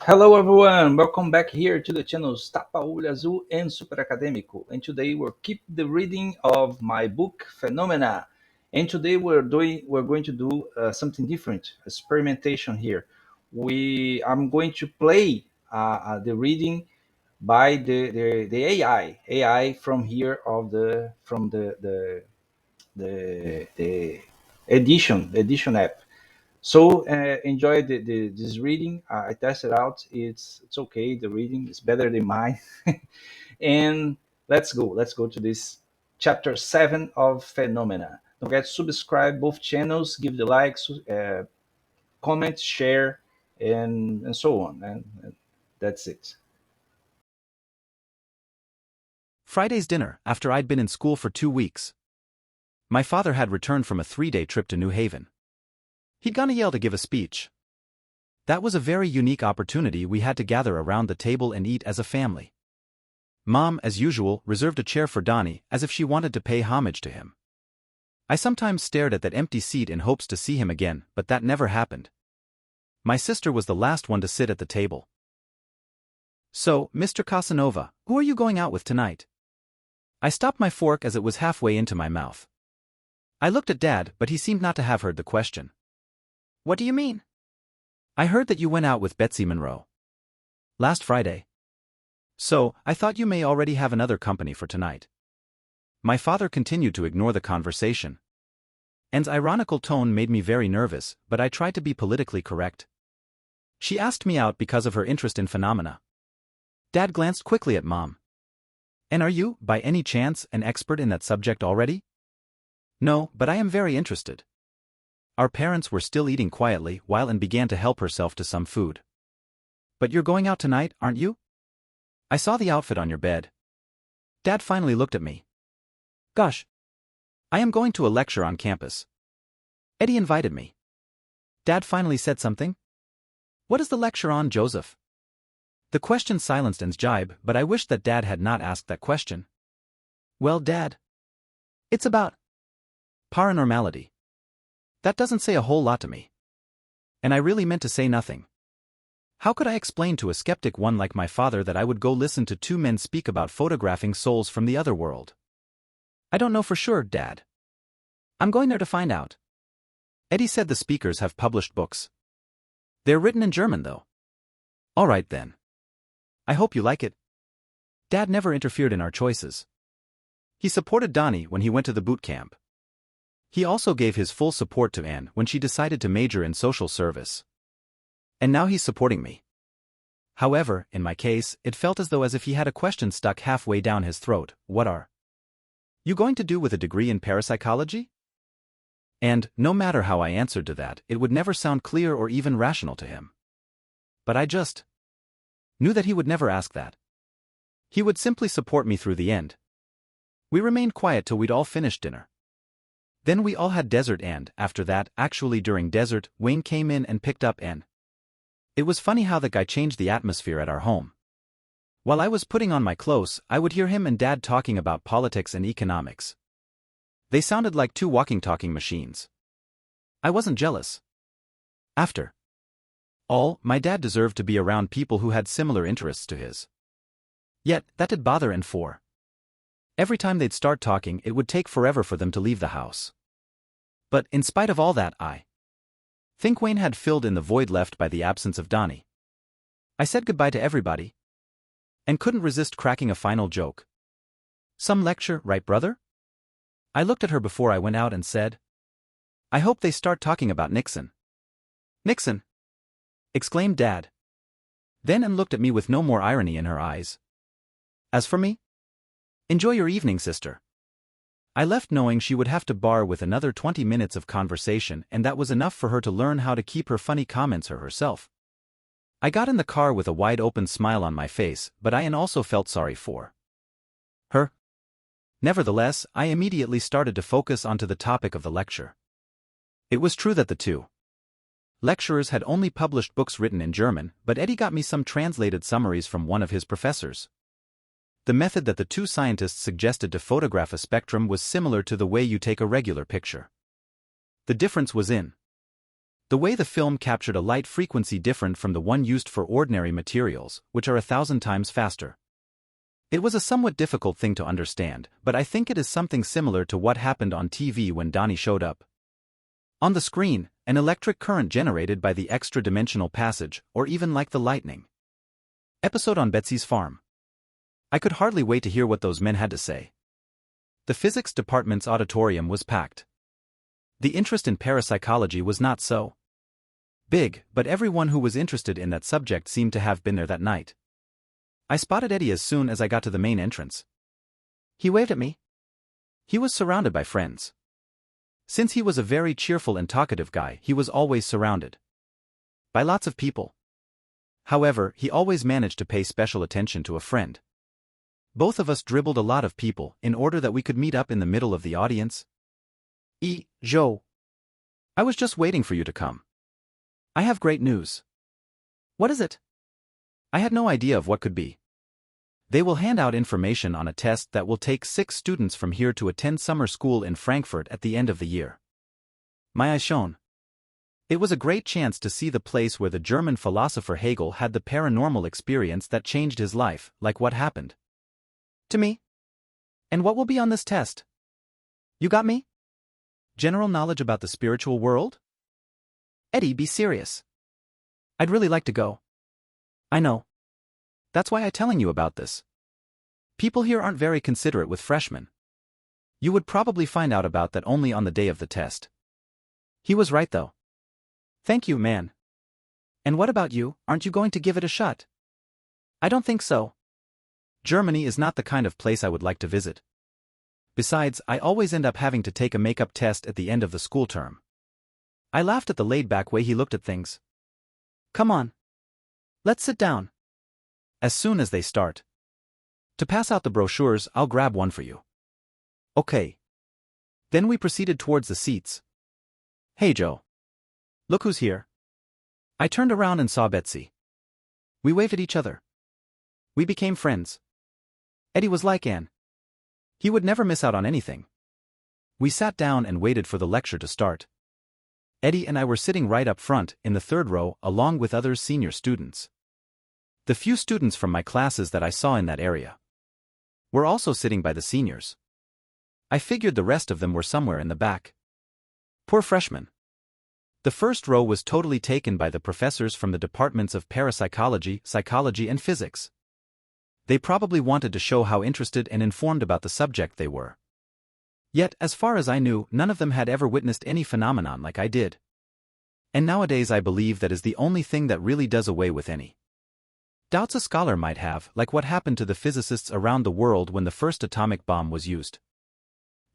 Hello everyone, welcome back here to the channels Tapa Olho Azul and Super Acadêmico. And today we'll keep the reading of my book Phenomena. And today we're going to do something different, experimentation here. I'm going to play the reading by the AI from here of the edition app. So enjoy this reading. I tested out. It's okay. The reading is better than mine. And let's go. Let's go to this chapter 7 of Phenomena. Don't forget to subscribe both channels, give the likes, comment, share, and so on. And that's it. Friday's dinner, after I'd been in school for 2 weeks. My father had returned from a 3-day trip to New Haven. He'd gone to Yale to give a speech. That was a very unique opportunity. We had to gather around the table and eat as a family. Mom, as usual, reserved a chair for Donnie, as if she wanted to pay homage to him. I sometimes stared at that empty seat in hopes to see him again, but that never happened. My sister was the last one to sit at the table. "So, Mr. Casanova, who are you going out with tonight?" I stopped my fork as it was halfway into my mouth. I looked at Dad, but he seemed not to have heard the question. "What do you mean?" "I heard that you went out with Betsy Monroe last Friday. So, I thought you may already have another company for tonight." My father continued to ignore the conversation. Anne's ironical tone made me very nervous, but I tried to be politically correct. "She asked me out because of her interest in phenomena." Dad glanced quickly at Mom. "And are you, by any chance, an expert in that subject already?" "No, but I am very interested." Our parents were still eating quietly while Anne began to help herself to some food. "But you're going out tonight, aren't you? I saw the outfit on your bed." Dad finally looked at me. "Gosh. I am going to a lecture on campus. Eddie invited me." Dad finally said something. "What is the lecture on, Joseph?" The question silenced Anne's jibe, but I wished that Dad had not asked that question. "Well, Dad, it's about paranormality." That doesn't say a whole lot to me. And I really meant to say nothing. How could I explain to a skeptic one like my father that I would go listen to two men speak about photographing souls from the other world? "I don't know for sure, Dad. I'm going there to find out. Eddie said the speakers have published books. They're written in German, though." "All right, then. I hope you like it." Dad never interfered in our choices. He supported Donnie when he went to the boot camp. He also gave his full support to Anne when she decided to major in social service. And now he's supporting me. However, in my case, it felt as if he had a question stuck halfway down his throat. "What are you going to do with a degree in parapsychology?" And, no matter how I answered to that, it would never sound clear or even rational to him. But I just knew that he would never ask that. He would simply support me through the end. We remained quiet till we'd all finished dinner. Then we all had dessert and, after that, actually during dessert, Wayne came in and picked up Anne. It was funny how that guy changed the atmosphere at our home. While I was putting on my clothes, I would hear him and Dad talking about politics and economics. They sounded like two walking-talking machines. I wasn't jealous. After all, my dad deserved to be around people who had similar interests to his. Yet, that did bother Anne for. Every time they'd start talking, it would take forever for them to leave the house. But, in spite of all that, I think Wayne had filled in the void left by the absence of Donnie. I said goodbye to everybody, and couldn't resist cracking a final joke. "Some lecture, right, brother?" I looked at her before I went out and said, "I hope they start talking about Nixon." "Nixon!" exclaimed Dad. Then Anne looked at me with no more irony in her eyes. "As for me, enjoy your evening, sister." I left knowing she would have to bar with another 20 minutes of conversation, and that was enough for her to learn how to keep her funny comments herself. I got in the car with a wide-open smile on my face, but I also felt sorry for her. Nevertheless, I immediately started to focus onto the topic of the lecture. It was true that the two lecturers had only published books written in German, but Eddie got me some translated summaries from one of his professors. The method that the two scientists suggested to photograph a spectrum was similar to the way you take a regular picture. The difference was in The way the film captured a light frequency different from the one used for ordinary materials, which are 1,000 times faster. It was a somewhat difficult thing to understand, but I think it is something similar to what happened on TV when Donnie showed up. On the screen, an electric current generated by the extra-dimensional passage, or even like the lightning. Episode on Betsy's farm. I could hardly wait to hear what those men had to say. The physics department's auditorium was packed. The interest in parapsychology was not so big, but everyone who was interested in that subject seemed to have been there that night. I spotted Eddie as soon as I got to the main entrance. He waved at me. He was surrounded by friends. Since he was a very cheerful and talkative guy, he was always surrounded by lots of people. However, he always managed to pay special attention to a friend. Both of us dribbled a lot of people in order that we could meet up in the middle of the audience. Joe. I was just waiting for you to come. I have great news. What is it? I had no idea of what could be. They will hand out information on a test that will take 6 students from here to attend summer school in Frankfurt at the end of the year. My eyes shone. It was a great chance to see the place where the German philosopher Hegel had the paranormal experience that changed his life, like what happened to me. And what will be on this test? You got me? General knowledge about the spiritual world? Eddie, be serious. I'd really like to go. I know. That's why I'm telling you about this. People here aren't very considerate with freshmen. You would probably find out about that only on the day of the test. He was right though. Thank you, man. And what about you, aren't you going to give it a shot? I don't think so. Germany is not the kind of place I would like to visit. Besides, I always end up having to take a makeup test at the end of the school term. I laughed at the laid-back way he looked at things. Come on. Let's sit down. As soon as they start. To pass out the brochures, I'll grab one for you. Okay. Then we proceeded towards the seats. Hey Joe. Look who's here. I turned around and saw Betsy. We waved at each other. We became friends. Eddie was like Anne. He would never miss out on anything. We sat down and waited for the lecture to start. Eddie and I were sitting right up front, in the 3rd row, along with other senior students. The few students from my classes that I saw in that area were also sitting by the seniors. I figured the rest of them were somewhere in the back. Poor freshmen. The 1st row was totally taken by the professors from the departments of parapsychology, psychology, and physics. They probably wanted to show how interested and informed about the subject they were. Yet, as far as I knew, none of them had ever witnessed any phenomenon like I did. And nowadays I believe that is the only thing that really does away with any doubts a scholar might have, like what happened to the physicists around the world when the first atomic bomb was used.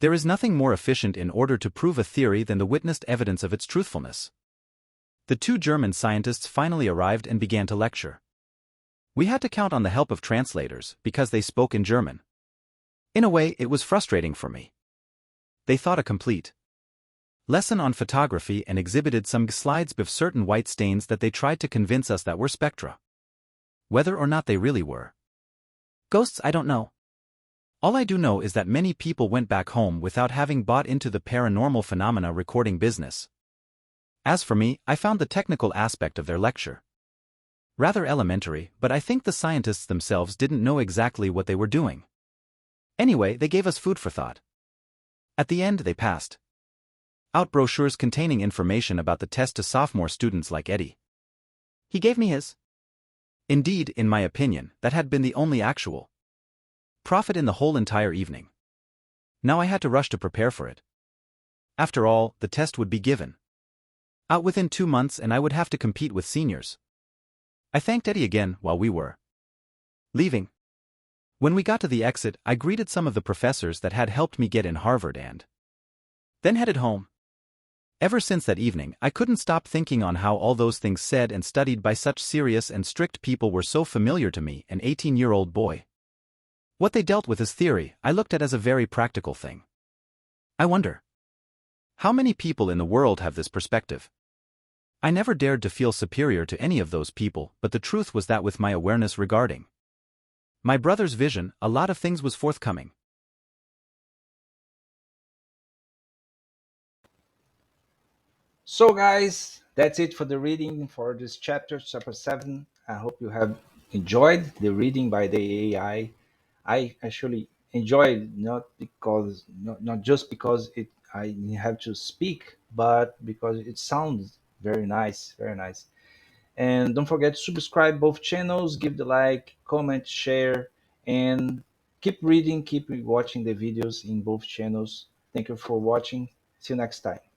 There is nothing more efficient in order to prove a theory than the witnessed evidence of its truthfulness. The 2 German scientists finally arrived and began to lecture. We had to count on the help of translators, because they spoke in German. In a way, it was frustrating for me. They thought a complete lesson on photography and exhibited some slides with certain white stains that they tried to convince us that were spectra. Whether or not they really were ghosts, I don't know. All I do know is that many people went back home without having bought into the paranormal phenomena recording business. As for me, I found the technical aspect of their lecture rather elementary, but I think the scientists themselves didn't know exactly what they were doing. Anyway, they gave us food for thought. At the end, they passed out brochures containing information about the test to sophomore students like Eddie. He gave me his. Indeed, in my opinion, that had been the only actual profit in the whole entire evening. Now I had to rush to prepare for it. After all, the test would be given out within 2 months and I would have to compete with seniors. I thanked Eddie again while we were leaving. When we got to the exit, I greeted some of the professors that had helped me get in Harvard and then headed home. Ever since that evening, I couldn't stop thinking on how all those things said and studied by such serious and strict people were so familiar to me, an 18-year-old boy. What they dealt with as theory, I looked at as a very practical thing. I wonder how many people in the world have this perspective. I never dared to feel superior to any of those people, but the truth was that with my awareness regarding my brother's vision, a lot of things was forthcoming. So guys, That's it for the reading for this chapter 7. I hope you have enjoyed the reading by the AI. I actually enjoyed, not just because I have to speak, but because it sounds very nice, very nice. And don't forget to subscribe both channels, give the like, comment, share, and keep reading, keep watching the videos in both channels. Thank you for watching. See you next time.